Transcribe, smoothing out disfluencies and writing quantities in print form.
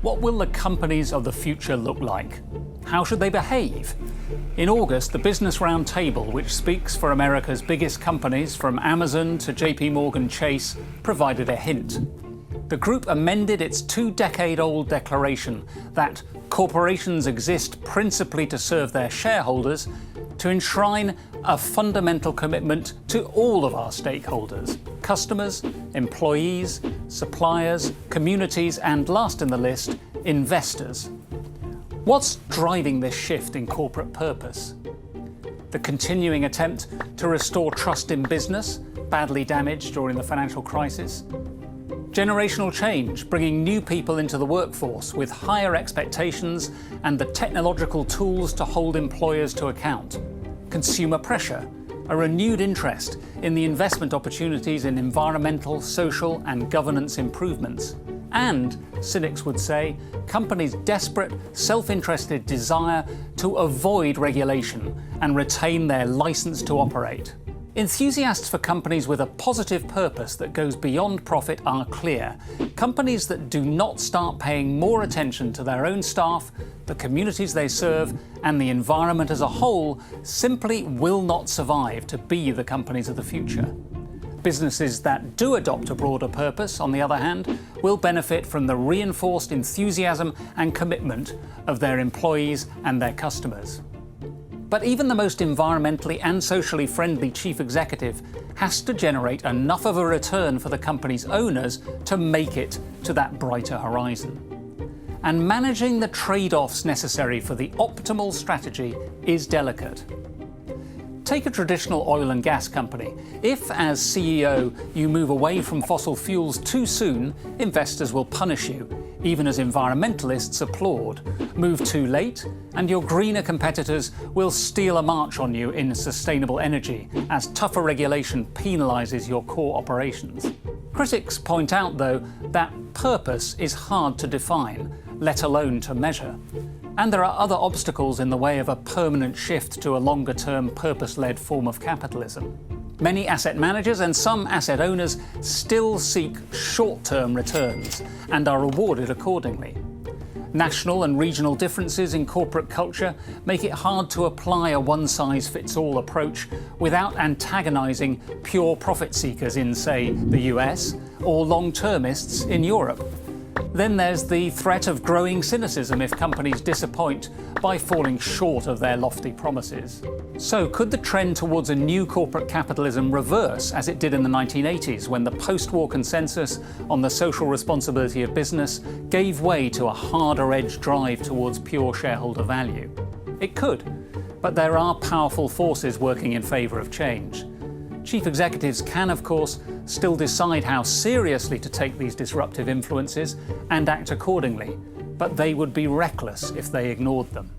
What will the companies of the future look like? How should they behave? In August, the Business Roundtable, which speaks for America's biggest companies from Amazon to JP Morgan Chase, provided a hint. The group amended its 2-decade-old declaration that corporations exist principally to serve their shareholders to enshrine a fundamental commitment to all of our stakeholders: customers, employees, suppliers, communities, and last in the list, investors. What's driving this shift in corporate purpose? The continuing attempt to restore trust in business, badly damaged during the financial crisis. Generational change, bringing new people into the workforce with higher expectations and the technological tools to hold employers to account. Consumer pressure, a renewed interest in the investment opportunities in environmental, social, and governance improvements. And, cynics would say, companies' desperate, self-interested desire to avoid regulation and retain their license to operate. Enthusiasts for companies with a positive purpose that goes beyond profit are clear. Companies that do not start paying more attention to their own staff, the communities they serve, and the environment as a whole simply will not survive to be the companies of the future. Businesses that do adopt a broader purpose, on the other hand, will benefit from the reinforced enthusiasm and commitment of their employees and their customers. But even the most environmentally and socially friendly chief executive has to generate enough of a return for the company's owners to make it to that brighter horizon. And managing the trade-offs necessary for the optimal strategy is delicate. Take a traditional oil and gas company. If, as CEO, you move away from fossil fuels too soon, investors will punish you, even as environmentalists applaud. Move too late, and your greener competitors will steal a march on you in sustainable energy, as tougher regulation penalises your core operations. Critics point out, though, that purpose is hard to define, let alone to measure. And there are other obstacles in the way of a permanent shift to a longer-term, purpose-led form of capitalism. Many asset managers and some asset owners still seek short-term returns and are rewarded accordingly. National and regional differences in corporate culture make it hard to apply a one-size-fits-all approach without antagonizing pure profit seekers in, say, the US, or long-termists in Europe. Then there's the threat of growing cynicism if companies disappoint by falling short of their lofty promises. So could the trend towards a new corporate capitalism reverse as it did in the 1980s, when the post-war consensus on the social responsibility of business gave way to a harder-edged drive towards pure shareholder value? It could, but there are powerful forces working in favour of change. Chief executives can, of course, still decide how seriously to take these disruptive influences and act accordingly, but they would be reckless if they ignored them.